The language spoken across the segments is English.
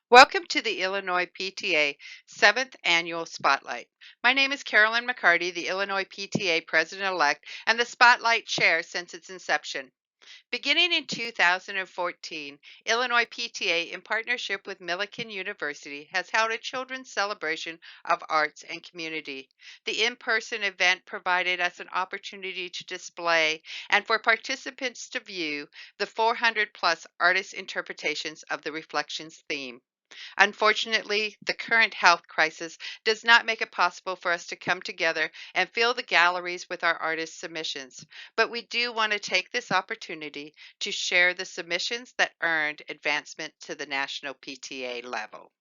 Welcome to the Illinois PTA 7th Annual Spotlight. My name is Carolyn McCarty, the Illinois PTA President-elect and the Spotlight Chair since its inception. Beginning in 2014, Illinois PTA, in partnership with Millikan University, has held a children's celebration of arts and community. The in-person event provided us an opportunity to display and for participants to view the 400-plus artist interpretations of the Reflections theme. Unfortunately, the current health crisis does not make it possible for us to come together and fill the galleries with our artist submissions, but we do want to take this opportunity to share the submissions that earned advancement to the national PTA level.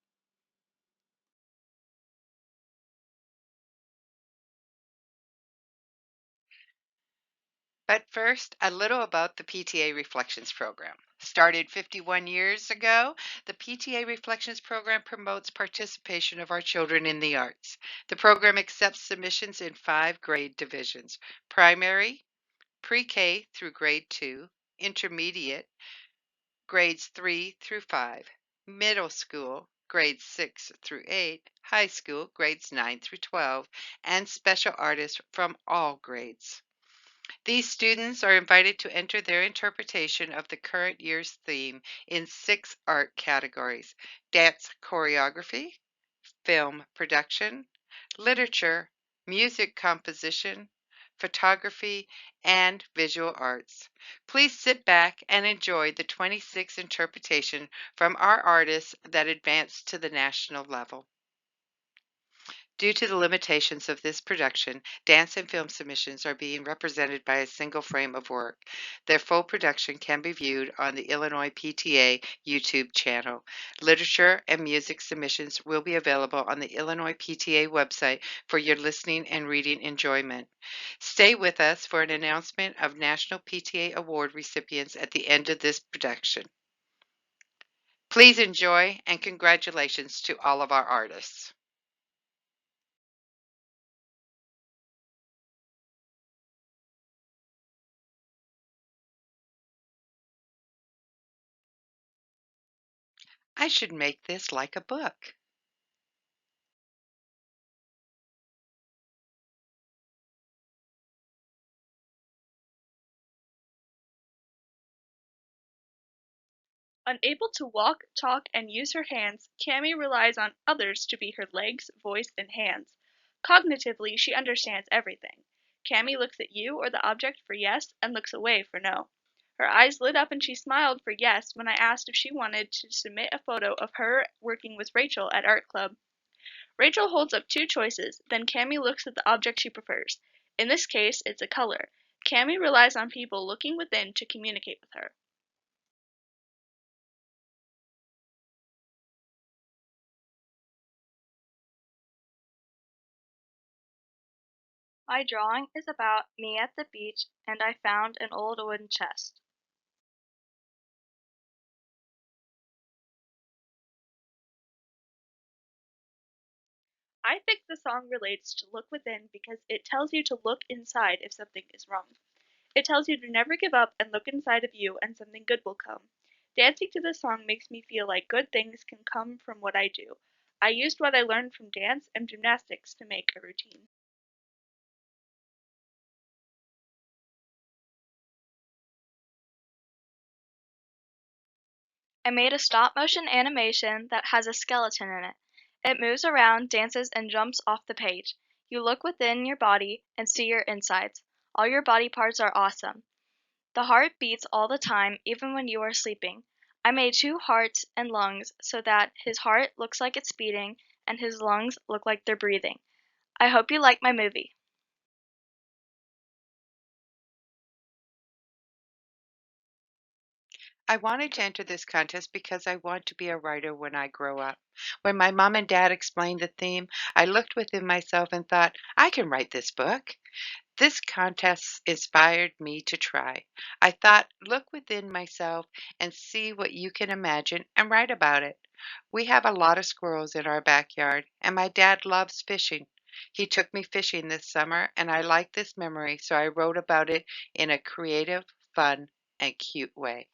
But first, a little about the PTA Reflections program. Started 51 years ago, the PTA Reflections program promotes participation of our children in the arts. The program accepts submissions in 5 grade divisions: primary, pre-K through grade 2, intermediate, grades 3 through 5, middle school, grades 6 through 8, high school, grades 9 through 12, and special artists from all grades. These students are invited to enter their interpretation of the current year's theme in 6 art categories: dance choreography, film production, literature, music composition, photography, and visual arts. Please sit back and enjoy the 26 interpretation from our artists that advanced to the national level. Due to the limitations of this production, dance and film submissions are being represented by a single frame of work. Their full production can be viewed on the Illinois PTA YouTube channel. Literature and music submissions will be available on the Illinois PTA website for your listening and reading enjoyment. Stay with us for an announcement of National PTA Award recipients at the end of this production. Please enjoy, and congratulations to all of our artists. I should make this like a book. Unable to walk, talk, and use her hands, Cami relies on others to be her legs, voice, and hands. Cognitively, she understands everything. Cami looks at you or the object for yes and looks away for no. Her eyes lit up and she smiled for yes when I asked if she wanted to submit a photo of her working with Rachel at art club. Rachel holds up 2 choices, then Cami looks at the object she prefers. In this case, it's a color. Cami relies on people looking within to communicate with her. My drawing is about me at the beach and I found an old wooden chest. I think the song relates to look within because it tells you to look inside if something is wrong. It tells you to never give up and look inside of you and something good will come. Dancing to the song makes me feel like good things can come from what I do. I used what I learned from dance and gymnastics to make a routine. I made a stop motion animation that has a skeleton in it. It moves around, dances, and jumps off the page. You look within your body and see your insides. All your body parts are awesome. The heart beats all the time, even when you are sleeping. I made 2 hearts and lungs so that his heart looks like it's beating and his lungs look like they're breathing. I hope you like my movie. I wanted to enter this contest because I want to be a writer when I grow up. When my mom and dad explained the theme, I looked within myself and thought, I can write this book. This contest inspired me to try. I thought, look within myself and see what you can imagine and write about it. We have a lot of squirrels in our backyard, and my dad loves fishing. He took me fishing this summer, and I like this memory, so I wrote about it in a creative, fun, and cute way.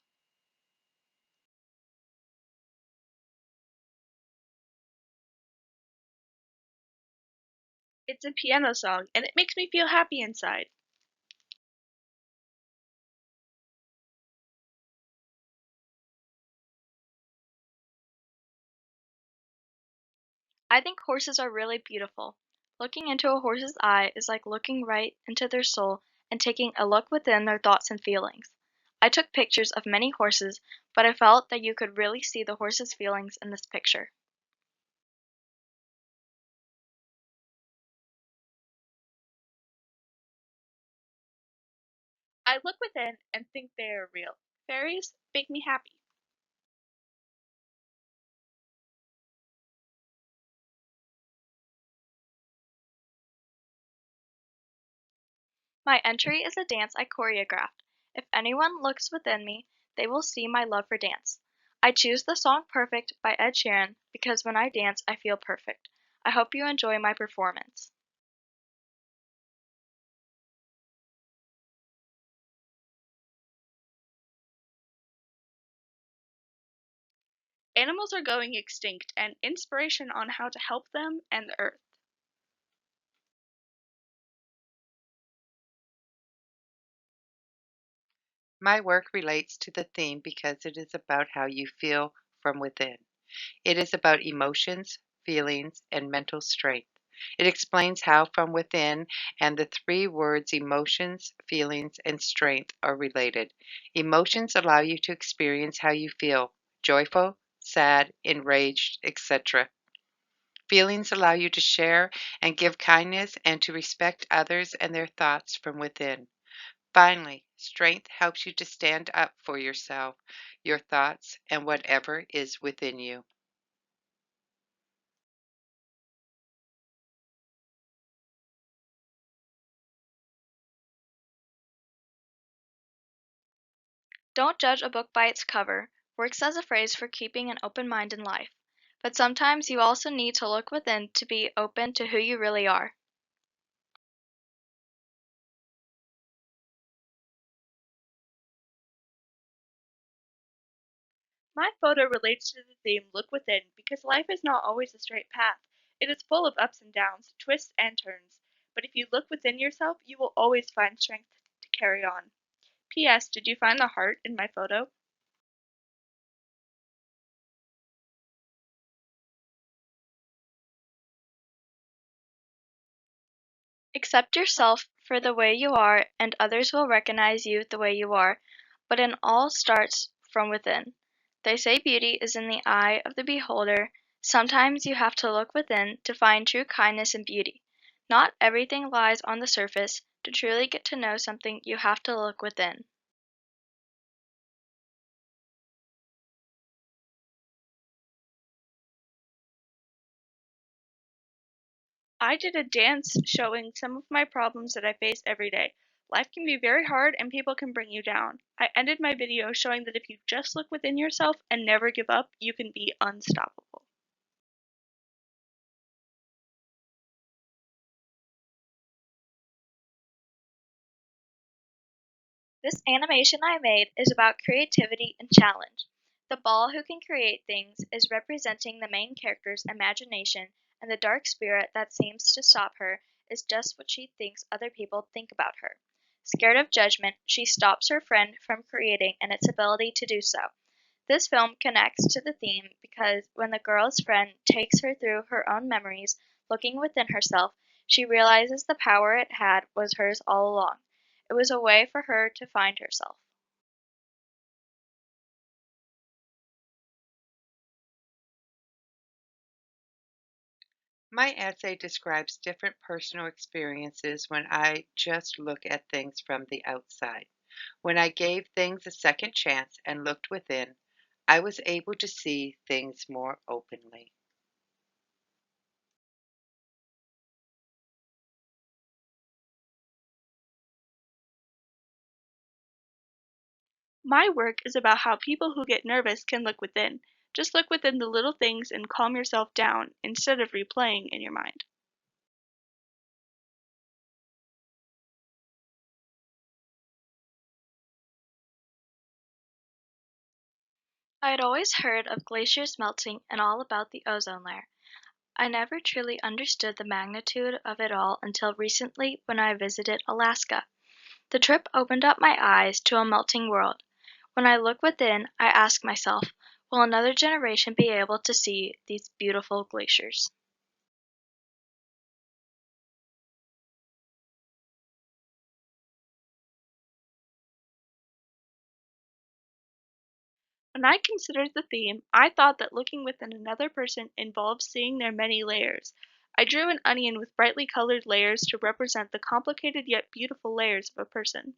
It's a piano song, and it makes me feel happy inside. I think horses are really beautiful. Looking into a horse's eye is like looking right into their soul and taking a look within their thoughts and feelings. I took pictures of many horses, but I felt that you could really see the horse's feelings in this picture. I look within and think they are real. Fairies make me happy. My entry is a dance I choreographed. If anyone looks within me, they will see my love for dance. I choose the song Perfect by Ed Sheeran because when I dance, I feel perfect. I hope you enjoy my performance. Animals are going extinct and inspiration on how to help them and the earth. My work relates to the theme because it is about how you feel from within. It is about emotions, feelings, and mental strength. It explains how from within and the three words emotions, feelings, and strength are related. Emotions allow you to experience how you feel joyful, sad, enraged, etc. Feelings allow you to share and give kindness and to respect others and their thoughts from within. Finally, strength helps you to stand up for yourself, your thoughts, and whatever is within you. Don't judge a book by its cover works as a phrase for keeping an open mind in life. But sometimes you also need to look within to be open to who you really are. My photo relates to the theme Look Within because life is not always a straight path. It is full of ups and downs, twists and turns. But if you look within yourself, you will always find strength to carry on. P.S. Did you find the heart in my photo? Accept yourself for the way you are, and others will recognize you the way you are, but it all starts from within. They say beauty is in the eye of the beholder. Sometimes you have to look within to find true kindness and beauty. Not everything lies on the surface. To truly get to know something, you have to look within. I did a dance showing some of my problems that I face every day. Life can be very hard and people can bring you down. I ended my video showing that if you just look within yourself and never give up, you can be unstoppable. This animation I made is about creativity and challenge. The ball who can create things is representing the main character's imagination, and the dark spirit that seems to stop her is just what she thinks other people think about her. Scared of judgment, she stops her friend from creating and its ability to do so. This film connects to the theme because when the girl's friend takes her through her own memories, looking within herself, she realizes the power it had was hers all along. It was a way for her to find herself. My essay describes different personal experiences when I just look at things from the outside. When I gave things a second chance and looked within, I was able to see things more openly. My work is about how people who get nervous can look within. Just look within the little things and calm yourself down instead of replaying in your mind. I had always heard of glaciers melting and all about the ozone layer. I never truly understood the magnitude of it all until recently when I visited Alaska. The trip opened up my eyes to a melting world. When I look within, I ask myself, will another generation be able to see these beautiful glaciers? When I considered the theme, I thought that looking within another person involves seeing their many layers. I drew an onion with brightly colored layers to represent the complicated yet beautiful layers of a person.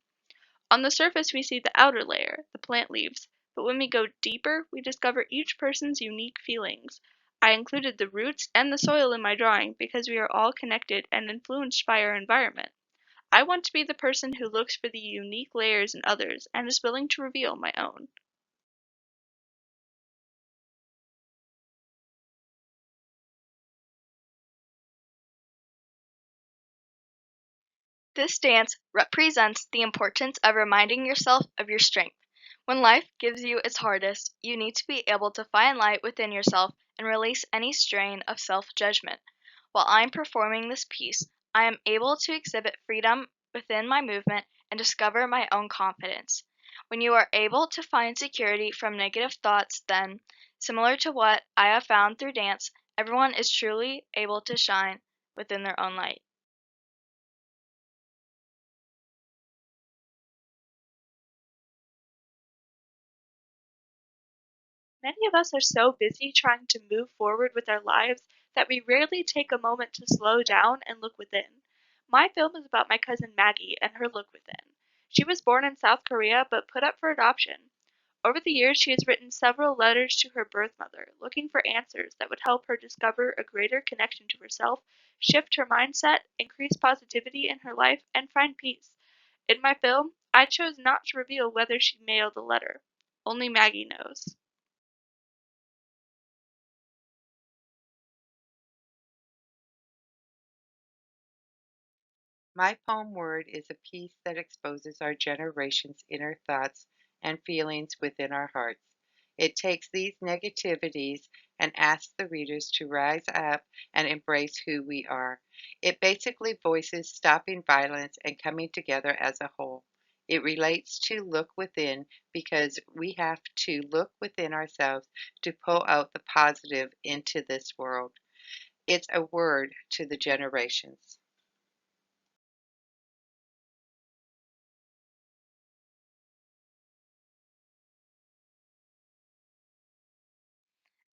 On the surface, we see the outer layer, the plant leaves, but when we go deeper, we discover each person's unique feelings. I included the roots and the soil in my drawing because we are all connected and influenced by our environment. I want to be the person who looks for the unique layers in others and is willing to reveal my own. This dance represents the importance of reminding yourself of your strength. When life gives you its hardest, you need to be able to find light within yourself and release any strain of self judgment. While I'm performing this piece, I am able to exhibit freedom within my movement and discover my own confidence. When you are able to find security from negative thoughts, then, similar to what I have found through dance, everyone is truly able to shine within their own light. Many of us are so busy trying to move forward with our lives that we rarely take a moment to slow down and look within. My film is about my cousin Maggie and her look within. She was born in South Korea but put up for adoption. Over the years, she has written several letters to her birth mother, looking for answers that would help her discover a greater connection to herself, shift her mindset, increase positivity in her life, and find peace. In my film, I chose not to reveal whether she mailed a letter. Only Maggie knows. My poem word is a piece that exposes our generation's inner thoughts and feelings within our hearts. It takes these negativities and asks the readers to rise up and embrace who we are. It basically voices stopping violence and coming together as a whole. It relates to look within because we have to look within ourselves to pull out the positive into this world. It's a word to the generations.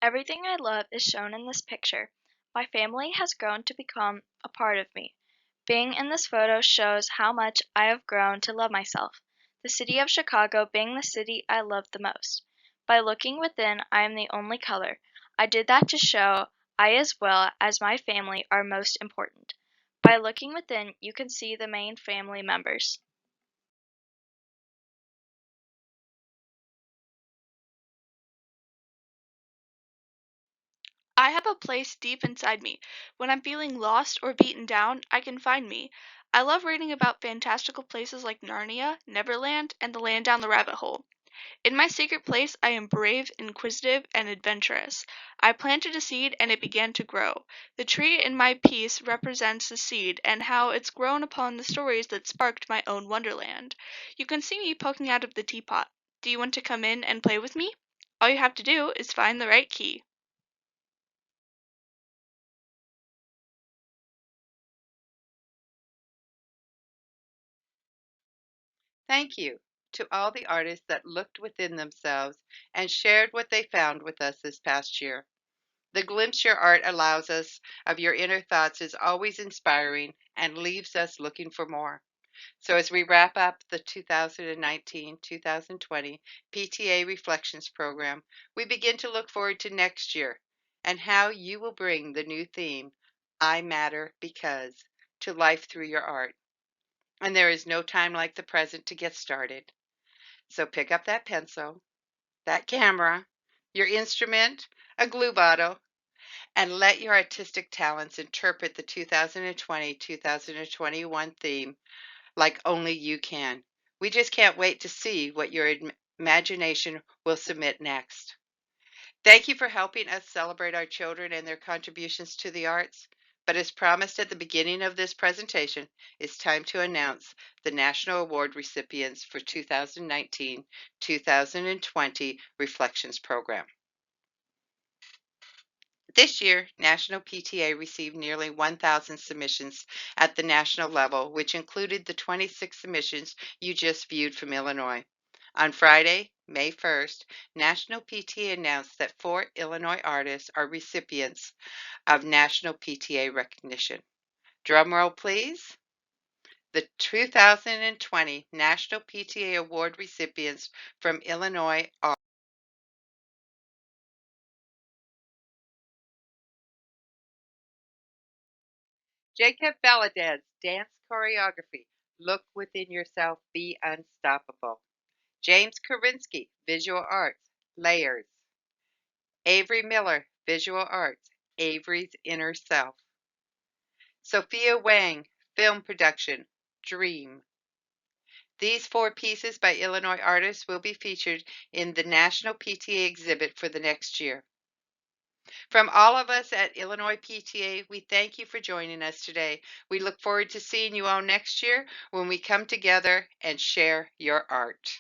Everything I love is shown in this picture. My family has grown to become a part of me. Being in this photo shows how much I have grown to love myself, the city of Chicago being the city I love the most. By looking within, I am the only color. I did that to show I, as well as my family, are most important. By looking within, you can see the main family members. I have a place deep inside me. When I'm feeling lost or beaten down, I can find me. I love reading about fantastical places like Narnia, Neverland, and the land down the rabbit hole. In my secret place, I am brave, inquisitive, and adventurous. I planted a seed and it began to grow. The tree in my piece represents the seed and how it's grown upon the stories that sparked my own wonderland. You can see me poking out of the teapot. Do you want to come in and play with me? All you have to do is find the right key. Thank you to all the artists that looked within themselves and shared what they found with us this past year. The glimpse your art allows us of your inner thoughts is always inspiring and leaves us looking for more. So, as we wrap up the 2019-2020 PTA Reflections program, we begin to look forward to next year and how you will bring the new theme, I Matter Because, to life through your art. And there is no time like the present to get started. So pick up that pencil, that camera, your instrument, a glue bottle, and let your artistic talents interpret the 2020-2021 theme like only you can. We just can't wait to see what your imagination will submit next. Thank you for helping us celebrate our children and their contributions to the arts. But as promised at the beginning of this presentation, it's time to announce the National Award recipients for 2019-2020 Reflections Program. This year, National PTA received nearly 1,000 submissions at the national level, which included the 26 submissions you just viewed from Illinois. On Friday, May 1st, National PTA announced that 4 Illinois artists are recipients of National PTA recognition. Drum roll, please. The 2020 National PTA Award recipients from Illinois are Jacob Valadez, dance choreography. Look within yourself, be unstoppable. James Karinsky, visual arts. Layers. Avery Miller, visual arts. Avery's inner self. Sophia Wang, film production. Dream. These 4 pieces by Illinois artists will be featured in the National PTA exhibit for the next year. From all of us at Illinois PTA, we thank you for joining us today. We look forward to seeing you all next year when we come together and share your art.